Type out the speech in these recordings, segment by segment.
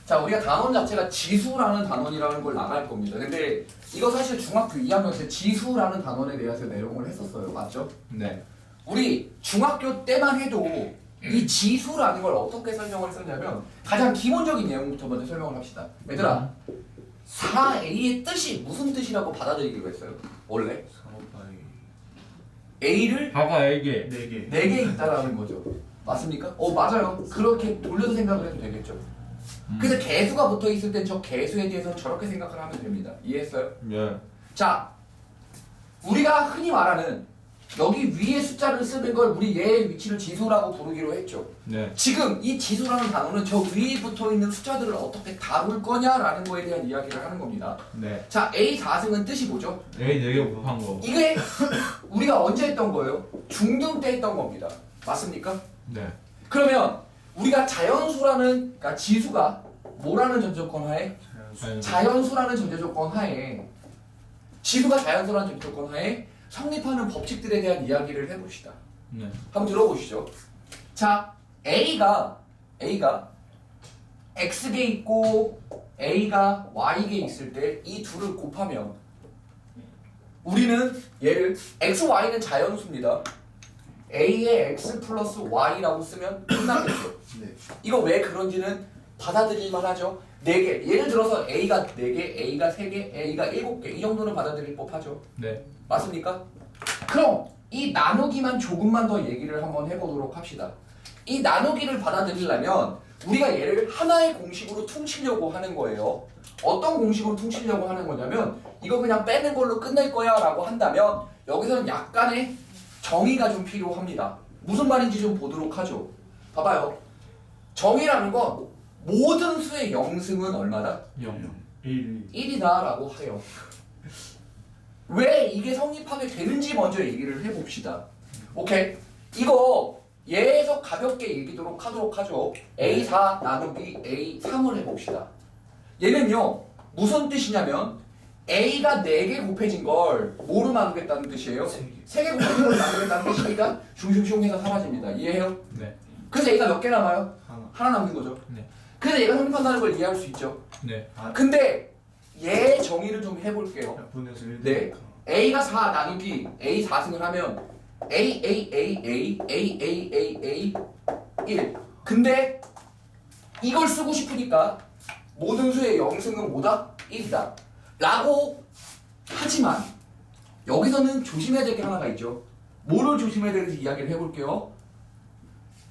자, 우리가 단원 자체가 지수라는 단원이라는 걸 나갈 겁니다. 근데 이거 사실 중학교 2학년 때 지수라는 단원에 대해서 내용을 했었어요. 맞죠? 네. 우리 중학교 때만 해도 이 지수라는 걸 어떻게 설명을 썼냐면 가장 기본적인 내용부터 먼저 설명을 합시다. 얘들아, 4A의 뜻이 무슨 뜻이라고 받아들이기로 했어요? 원래? A를 봐봐 이게 4개. 4개 있다라는 거죠. 맞습니까? 맞아요. 그렇게 돌려서 생각을 해도 되겠죠. 그래서 개수가 붙어 있을 땐 저 개수에 대해서 저렇게 생각을 하면 됩니다. 이해했어요? 예. 자, 우리가 흔히 말하는 여기 위에 숫자를 쓰는 걸 우리 얘의 위치를 지수라고 부르기로 했죠. 네. 지금 이 지수라는 단어는 저 위에 붙어 있는 숫자들을 어떻게 다룰 거냐라는 거에 대한 이야기를 하는 겁니다. 네. 자, A 4승은 뜻이 뭐죠? A 4개 곱한 거. 이게 우리가 언제 했던 거예요? 중등 때 했던 겁니다. 맞습니까? 네. 그러면 우리가 자연수라는, 그러니까 지수가 뭐라는 전제조건 하에? 자연수라는 전제조건 하에, 지수가 자연수라는 전제조건 하에 성립하는 법칙들에 대한 이야기를 해봅시다. 네. 한번 들어보시죠. 자, A가 X개 있고 A가 Y개 있을 때 이 둘을 곱하면 우리는 얘를 XY는 자연수입니다. A의 X 플러스 Y라고 쓰면 끝나겠죠. 네. 이거 왜 그런지는 받아들일만 하죠. 4개. 예를 들어서 A가 4개, A가 3개, A가 7개 이 정도는 받아들일 법하죠. 네. 맞습니까? 그럼 이 나누기만 조금만 더 얘기를 한번 해보도록 합시다. 이 나누기를 받아들이려면 우리가 얘를 하나의 공식으로 퉁치려고 하는 거예요. 어떤 공식으로 퉁치려고 하는 거냐면 이거 그냥 빼는 걸로 끝낼 거야 라고 한다면 여기서는 약간의 정의가 좀 필요합니다. 무슨 말인지 좀 보도록 하죠. 봐봐요. 정의라는 건 모든 수의 영승은 얼마다? 0. 1. 1이다 라고 해요. 왜 이게 성립하게 되는지 먼저 얘기를 해봅시다. 오케이? 이거 예에서 가볍게 얘기도록 하도록 하죠. A4 나누기 A3을 해봅시다. 얘는요 무슨 뜻이냐면 A가 4개 곱해진 걸 뭐로 나누겠다는 뜻이에요? 3개 곱해진 걸 나누겠다는 뜻이니까 슝슝슝 해서 사라집니다. 이해해요? 네. 그래서 A가 몇 개 남아요? 하나. 하나 남는 거죠. 네. 그래서 얘가 성립한다는 걸 이해할 수 있죠. 네. 근데 얘 정의를 좀 해볼게요. 분해서 1. 네. A가 4 나누기 A 4승을 하면 A A A A A A A A 1. 근데 이걸 쓰고 싶으니까 모든 수의 영승은 뭐다? 1이다. 라고 하지만 여기서는 조심해야 될 게 하나가 있죠. 뭐를 조심해야 되는지 이야기를 해볼게요.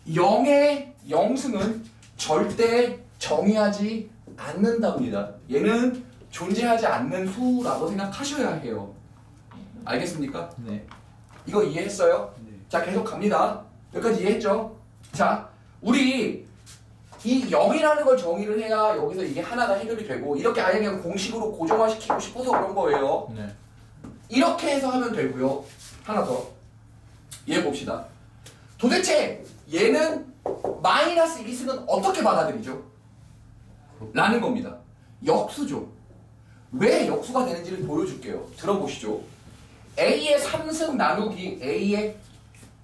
0의 영승은 절대 정의하지 않는답니다. 얘는 존재하지 않는 수라고 생각하셔야 해요. 알겠습니까? 네. 이거 이해했어요? 네. 자, 계속 갑니다. 여기까지 이해했죠? 자, 우리 이 0이라는 걸 정의를 해야 여기서 이게 하나가 해결이 되고 이렇게 아예 그냥 공식으로 고정화시키고 싶어서 그런 거예요. 네. 이렇게 해서 하면 되고요. 하나 더 이해해 봅시다. 도대체 얘는 마이너스 1승은 어떻게 받아들이죠? 라는 겁니다. 역수죠. 왜 역수가 되는지를 보여줄게요. 들어보시죠. A의 3승 나누기 A의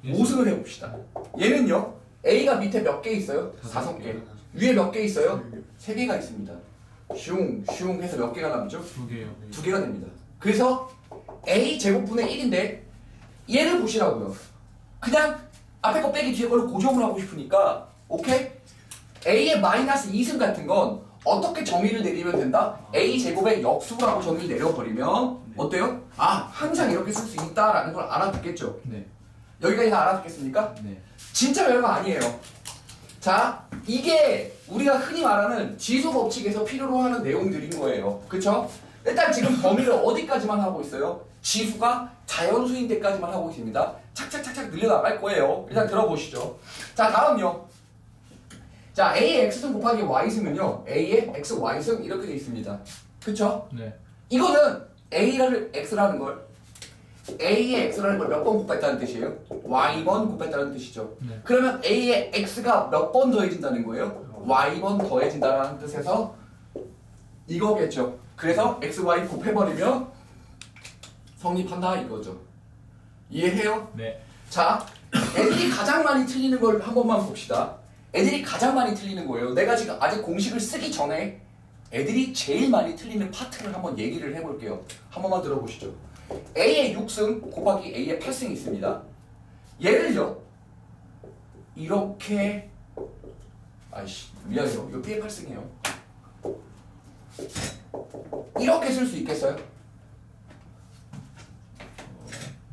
5승을 해봅시다. 얘는요. A가 밑에 몇 개 있어요? 5개. 위에 몇 개 있어요? 3개가 있습니다. 슝 해서 몇 개가 남죠? 2개요. 2개가 됩니다. 그래서 A 제곱분의 1인데 얘를 보시라고요. 그냥 앞에 거 빼기 뒤에 걸로 고정을 하고 싶으니까 오케이? A의 마이너스 2승 같은 건 어떻게 정의를 내리면 된다? A 제곱의 역수라고 정의를 내려버리면 어때요? 아, 항상 이렇게 쓸 수 있다라는 걸 알아듣겠죠? 네. 여기까지 다 알아듣겠습니까? 네. 진짜 별거 아니에요. 자, 이게 우리가 흔히 말하는 지수 법칙에서 필요로 하는 내용들인 거예요. 그쵸? 일단 지금 범위를 어디까지만 하고 있어요? 지수가 자연수인 데까지만 하고 있습니다. 착착착착 늘려나갈 거예요. 일단 들어보시죠. 자, 다음요. 자, A의 X승 곱하기 Y승은요. A의 X, Y승 이렇게 돼 있습니다. 그쵸? 네. 이거는 A를 X라는 걸 A의 X라는 걸 몇 번 곱했다는 뜻이에요? Y번 곱했다는 뜻이죠. 네. 그러면 A의 X가 몇 번 더해진다는 거예요? Y번 더해진다는 뜻에서 이거겠죠. 그래서 X, Y 곱해버리면 성립한다 이거죠. 이해해요? 네. 자, 애들이 가장 많이 틀리는 걸 한 번만 봅시다. 애들이 가장 많이 틀리는 거예요. 내가 지금 아직 공식을 쓰기 전에 애들이 제일 많이 틀리는 파트를 한번 얘기를 해볼게요. 한 번만 들어보시죠. A의 6승 곱하기 A의 8승이 있습니다. 얘를요 이렇게 아이씨 미안해요. 이거 B의 8승이에요. 이렇게 쓸 수 있겠어요?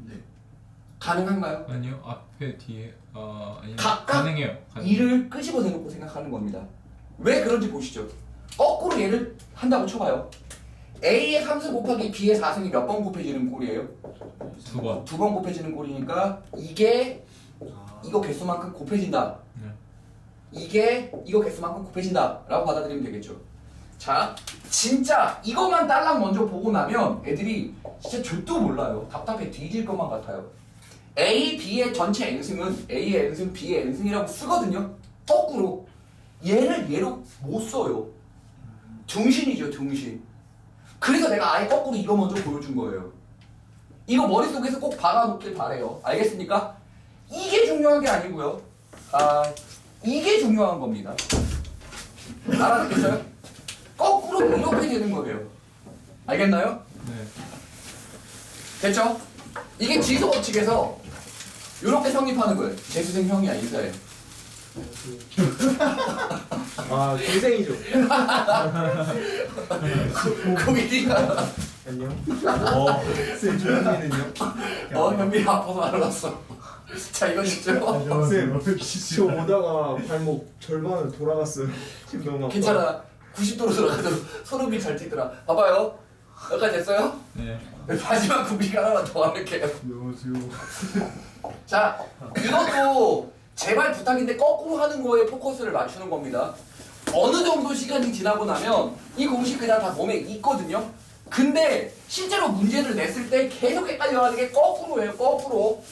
네. 가능한가요? 아니요 앞에 뒤에 아니요 각각 가능해요. 이를 끄집어 대놓고 생각하는 겁니다. 왜 그런지 보시죠. 거꾸로 얘를 한다고 쳐봐요. A의 3승 곱하기 B의 4승이 몇 번 곱해지는 꼴이에요? 2번. 2번 곱해지는 꼴이니까 이게 이거 개수만큼 곱해진다. 네. 이게 이거 개수만큼 곱해진다 라고 받아들이면 되겠죠. 자, 진짜 이것만 딸랑 먼저 보고 나면 애들이 진짜 절도 몰라요. 답답해 뒤질 것만 같아요. A, B의 전체 n승은 A의 n승, B의 n승이라고 쓰거든요. 거꾸로 얘를 얘로 못 써요. 둥신이죠, 둥신. 그래서 내가 아예 거꾸로 이거 먼저 보여준 거예요. 이거 머릿속에서 꼭 박아놓길 바래요. 알겠습니까? 이게 중요한 게 아니고요. 이게 중요한 겁니다. 알아듣겠어요? 거꾸로 이렇게 되는 거예요. 알겠나요? 네. 됐죠? 이게 지수 법칙에서 이렇게 성립하는 거예요. 재수생 형이야 인사해. 아 동생이죠. 고객이가 안녕. 쌤 조현이는요? 현빈이 아파서 안 왔어. 자 이거 진짜 쌤 저 오다가 발목 절반을 돌아갔어요. 지금 너무 아파. 괜찮아. 90도로 들어가도 소름이 잘 튀더라. 봐봐요. 여기까지 됐어요? 네. 마지막 구비 하나만 더 할게요. 안녕하세요. 자, 이것도 제발 부탁인데 거꾸로 하는 거에 포커스를 맞추는 겁니다. 어느 정도 시간이 지나고 나면 이 공식 그냥 다 몸에 있거든요. 근데 실제로 문제를 냈을 때 계속 헷갈려하는 게 거꾸로예요. 거꾸로.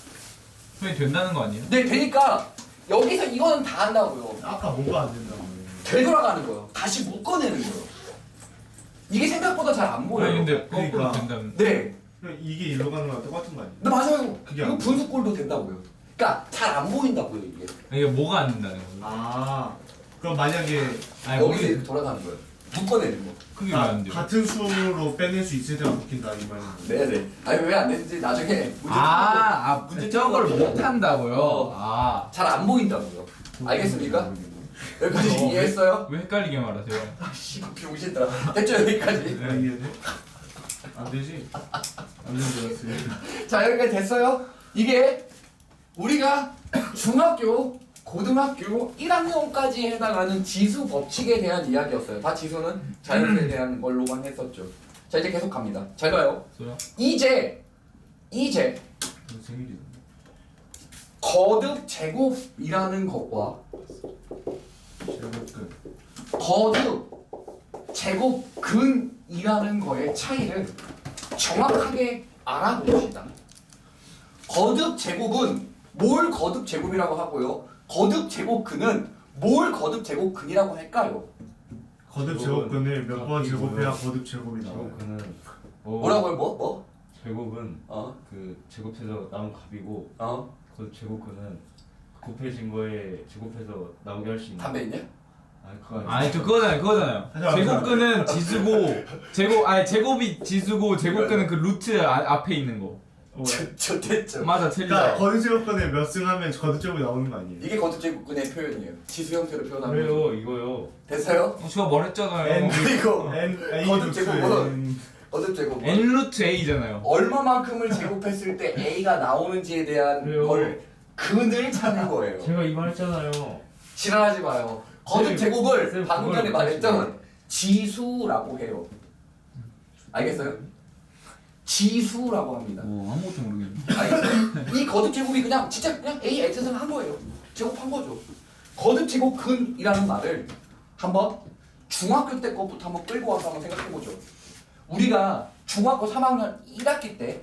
선생님 된다는 거 아니에요? 네, 되니까 여기서 이거는 다 한다고요. 아까 뭐가 안 된다고. 되돌아가는 거예요. 다시 묶어내는 거예요. 이게 생각보다 잘 안 보여요. 아니 근데 거꾸로 그러니까. 된다면 네. 이게 일로 가는 거랑 똑같은 거 아니에요? 네, 맞아요. 그게 이거 안 분수꼴도 된다고요. 그러니까 잘 안 보인다고요, 이게. 이게 뭐가 안 된다는 거예요? 아 그럼 만약에 아니 여기서 거기 이렇게 돌아가는 거예요. 묶어내는 거. 그게 왜 안 돼요? 같은 수로 빼낼 수 있을 때만 바뀐다 이 말인 거예요. 네네. 아니 왜 안 되는지 나중에 문제 문제 저걸 풀고 못 한다고요? 어. 아. 잘안 보인다고요. 알겠습니까? 여기까지 이해했어요? 왜 헷갈리게 말하세요? 아씨, 병신들아. 됐죠 여기까지. 네, 이해돼? 안 되지? 안 되는 줄 알았어요. 자 여기까지 됐어요? 이게 우리가 중학교, 고등학교 1학년까지 해당하는 지수 법칙에 대한 이야기였어요. 다 지수는 자연수에 대한 걸로만 했었죠. 자 이제 계속 갑니다. 잘 봐요. 소요? 이제 생일이다. 거듭 제곱이라는 것과 제곱근. 거듭 제곱근이라는 거의 차이를 정확하게 알아봅시다. 거듭 제곱은 뭘 거듭 제곱이라고 하고요. 거듭 제곱근은 뭘 거듭 제곱근이라고 할까요? 거듭 제곱근을 몇 번 제곱해야 거듭 제곱이 나와요? 제곱은 뭐라고요? 뭐? 제곱은 어? 그 제곱해서 나온 값이고 어? 그 제곱근은 곱해진 거에 제곱해서 나오게 할 수 있는. 담배 있냐? 아니 그거 아니야. 아니 그거잖아요. 제곱근은 지수고 제곱이 지수고 제곱근은 그 루트 앞에 있는 거. 저 됐죠. 맞아 그러니까 틀리다. 거듭 제곱근에 몇 승 하면 거듭 제곱이 나오는 거 아니에요? 이게 거듭 제곱근의 표현이에요. 지수 형태로 표현하는 거죠. 그래요 이거요. 됐어요? 제가 말했잖아요. N. 그리고 A 거듭 루트 제곱은 N. 거듭 제곱은 N 루트 A잖아요. 얼마만큼을 제곱했을 때 A가 나오는지에 대한 그래요. 걸 근을 찾는 거예요. 제가 이 말했잖아요. 지랄하지 마요. 거듭 쌤, 제곱을 쌤, 방금 그걸 전에 말했던 지수라고 해요. 알겠어요? 지수라고 합니다. 아무것도 모르겠네. 알겠어요? 이 거듭 제곱이 그냥 진짜 그냥 A X승 한 거예요. 제곱한 거죠. 거듭 제곱 근이라는 말을 한번 중학교 때 것부터 한번 끌고 와서 한번 생각해 보죠. 우리가 중학교 3학년 1학기 때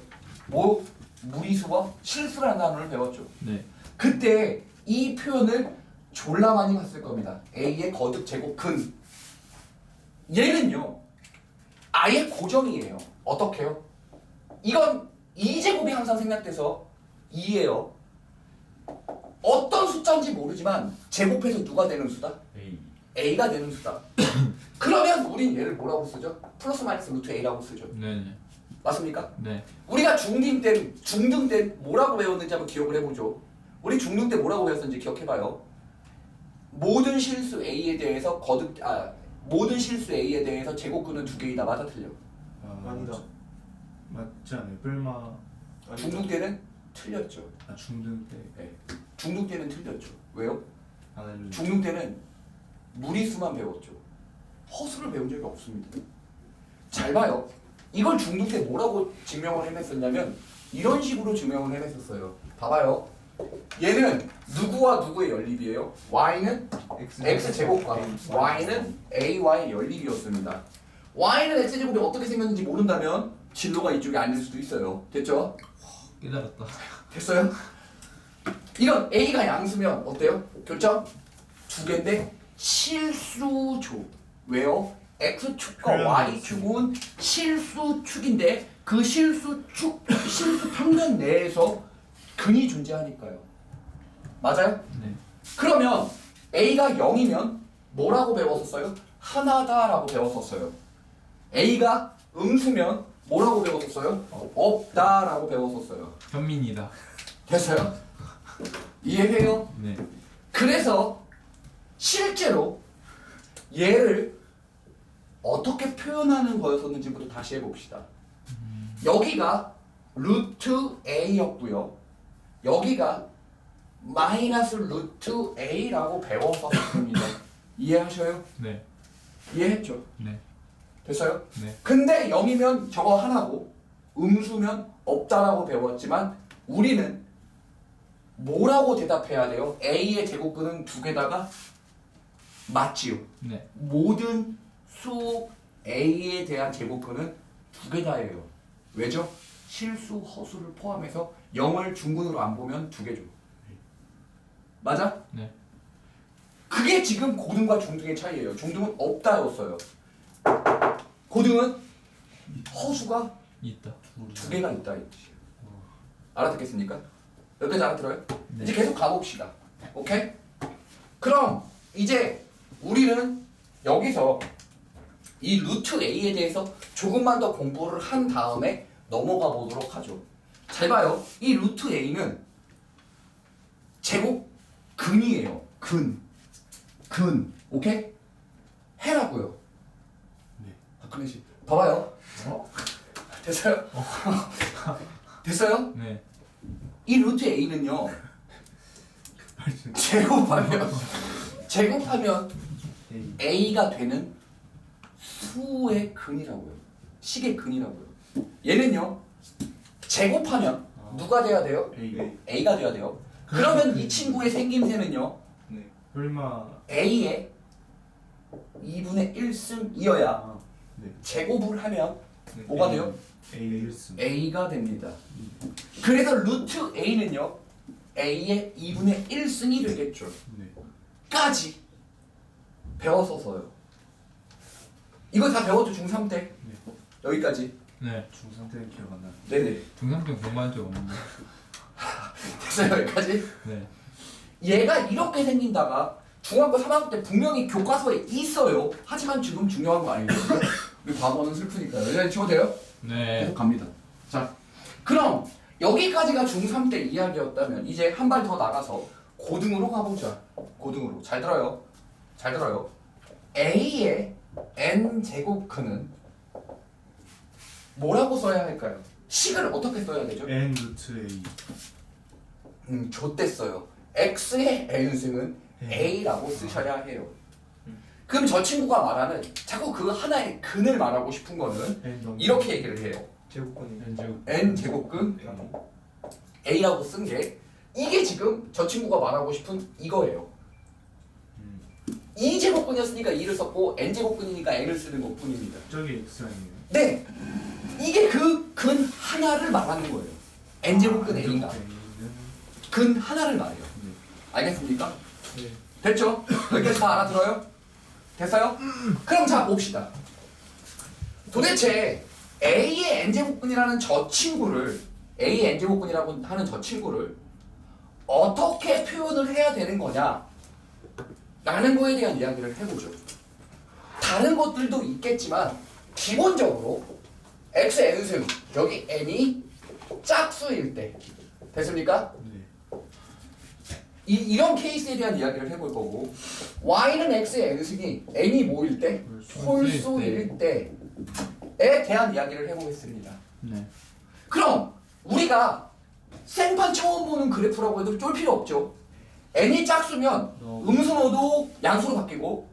뭐 무리수와 실수라는 단어를 배웠죠. 네. 그때 이 표현을 졸라 많이 봤을 겁니다. A의 거듭 제곱 근. 얘는요 아예 고정이에요. 어떻게요? 이건 2제곱이 항상 생략돼서 2예요. 어떤 숫자인지 모르지만 제곱해서 누가 되는 수다? A. A가 되는 수다. 그러면 우린 얘를 뭐라고 쓰죠? 플러스 마이너스 루트 A라고 쓰죠. 네네. 맞습니까? 네. 우리가 중딩 때 뭐라고 배웠는지 한번 기억을 해보죠. 우리 중등 때 뭐라고 배웠는지 기억해봐요. 모든 실수 A에 대해서 모든 실수 A에 대해서 제곱근은 두 개이다. 맞아 틀려? 아니다. 맞지 않아요? 뿔마. 중등 때는 틀렸죠. 중등 때 네. 중등 때는 틀렸죠. 왜요? 안 알려. 중등 때는 무리수만 배웠죠. 허수를 배운 적이 없습니다. 잘 봐요. 이걸 중등 때 뭐라고 증명을 해냈었냐면 이런 식으로 증명을 해냈었어요. 봐봐요. 얘는 누구와 누구의 연립이에요? y는 x제곱과 y는 a와의 연립이었습니다. y는 x제곱이 어떻게 생겼는지 모른다면 진로가 이쪽에 아닐 수도 있어요. 됐죠? 깨달았다. 됐어요? 이런 a가 양수면 어때요? 교점? 두 개인데 실수조. 왜요? x축과 y축은 실수축인데 그 실수 평면 내에서 근이 존재하니까요. 맞아요? 네. 그러면 a가 0이면 뭐라고 배웠었어요? 하나다라고 배웠었어요. a가 음수면 뭐라고 배웠었어요? 없다라고 배웠었어요. 현민이다. 됐어요? 이해해요? 네. 그래서 실제로 얘를 어떻게 표현하는 거였었는지부터 다시 해봅시다. 여기가 루트 a였고요. 여기가 마이너스 루트 a라고 배웠었습니다. 이해하셔요? 네. 이해했죠? 네. 됐어요? 네. 근데 0이면 저거 하나고 음수면 없다라고 배웠지만 우리는 뭐라고 대답해야 돼요? a의 제곱근은 두 개다가 맞지요? 네. 모든 수 a에 대한 제곱근은 두 개다예요. 왜죠? 실수, 허수를 포함해서 0을 중근으로 안 보면 두 개죠. 맞아? 네. 그게 지금 고등과 중등의 차이예요. 중등은 없다였어요. 고등은 허수가 있다. 두 개가 있다 이 뜻이에요. 알아듣겠습니까? 여기까지 알아들어요? 네. 이제 계속 가봅시다. 오케이? 그럼 이제 우리는 여기서 이 루트 A에 대해서 조금만 더 공부를 한 다음에 넘어가 보도록 하죠. 잘 봐요. 이 루트 A는 제곱 근이에요. 근. 오케이? 해라고요. 네. 박근혜 씨. 봐봐요. 됐어요? 됐어요? 네. 이 루트 A는요. 제곱하면 A가 되는 수의 근이라고요. 식의 근이라고요. 얘는요. 제곱하면 누가 돼야 돼요? A. A가 돼야 돼요. 그러면 이 친구의 생김새는요. 네. 뿔마. A의 2분의 1승이어야 네. 제곱을 하면 네. 뭐가 돼요? A 1승. A가 됩니다. 그래서 루트 A는요. A의 2분의 1승이 되겠죠. 네. 까지 배웠어서요. 이거 다 배웠죠 중3 때. 네. 여기까지. 네. 중3 때는 기억 안 나요. 네네. 중3 때 공부한 적 없는데. 됐어요 여기까지. 네. 얘가 이렇게 생긴다가 중학교 3학년 때 분명히 교과서에 있어요. 하지만 지금 중요한 거 아니에요. 우리 과거는 슬프니까요. 여기까지 치워도 돼요? 네. 계속 갑니다. 자, 그럼 여기까지가 중3 때 이야기였다면 이제 한 발 더 나가서 고등으로 가보자. 고등으로. 잘 들어요. 잘 들어요. A의 n제곱근은 뭐라고 써야 할까요? 식을 어떻게 써야 되죠? N 루트 A. 좆됐어요. X의 n승은 A라고 쓰셔야 해요. 그럼 저 친구가 말하는 자꾸 그 하나의 근을 말하고 싶은 거는 N 넘. 이렇게 얘기를 해요. 제곱근이. N 제곱. n제곱근 A라고 쓴 게 이게 지금 저 친구가 말하고 싶은 이거예요. 2제곱근이었으니까 2를 썼고 n제곱근이니까 n을 쓰는 것뿐입니다. 저기 X 아니에요? 네, 이게 그 근 하나를 말하는 거예요. n제곱근 A인가? 근 하나를 말해요. 네. 알겠습니까? 네. 됐죠? 여기까지 다 알아들어요? 됐어요? 그럼 자 봅시다. 도대체 A의 n제곱근이라는 저 친구를 A의 n제곱근이라고 하는 저 친구를 어떻게 표현을 해야 되는 거냐 라는 거에 대한 이야기를 해보죠. 다른 것들도 있겠지만 기본적으로 x n승 여기 n이 짝수일 때 됐습니까? 이런 케이스에 대한 이야기를 해볼 거고 y는 x의 n승이 n이 뭐일 때? 홀수일 때에 대한 이야기를 해보겠습니다. 네. 그럼 우리가 생판 처음 보는 그래프라고 해도 쫄 필요 없죠. n이 짝수면 음수노도 양수로 바뀌고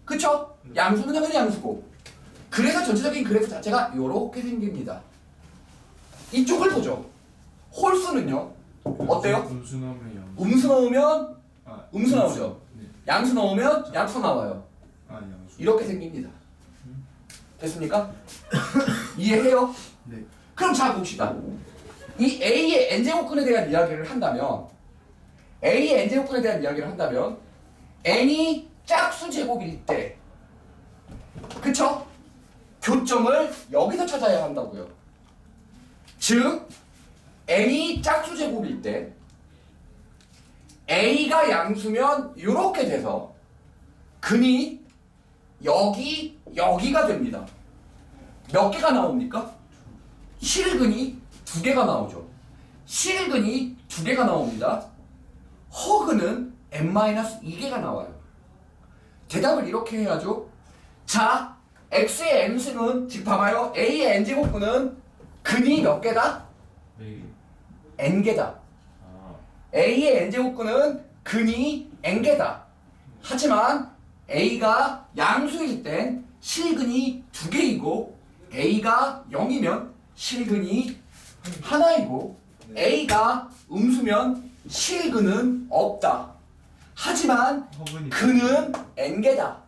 그쵸? 양수는 당연히 양수고 그래서 전체적인 그래프 자체가 이렇게 생깁니다. 이쪽을 보죠. 홀수는요 어때요? 음수 넣으면 양. 음수 넣으면 아, 음수 나오죠. 네. 양수 넣으면 양수 나와요. 아 양수. 이렇게 생깁니다. 됐습니까? 이해해요? 네. 그럼 자 봅시다. 이 A의 n제곱근에 대한 이야기를 한다면 A의 n제곱근에 대한 이야기를 한다면 n이 짝수 제곱일 때 그쵸? 교점을 여기서 찾아야 한다고요. 즉 n이 짝수 제곱일 때 A가 양수면 이렇게 돼서 근이 여기가 됩니다. 몇 개가 나옵니까? 실근이 2개가 나오죠. 실근이 2개가 나옵니다. 허근은 n-2개가 나와요. 대답을 이렇게 해야죠. 자, x의 n승은 즉 봐봐요. a의 n제곱근은 근이 몇 개다? 네. n개다. 아, a의 n제곱근은 근이 n개다. 하지만 a가 양수일 땐 실근이 2개이고 a가 0이면 실근이 하나이고 a가 음수면 실근은 없다. 하지만 허근이 근은 n개다.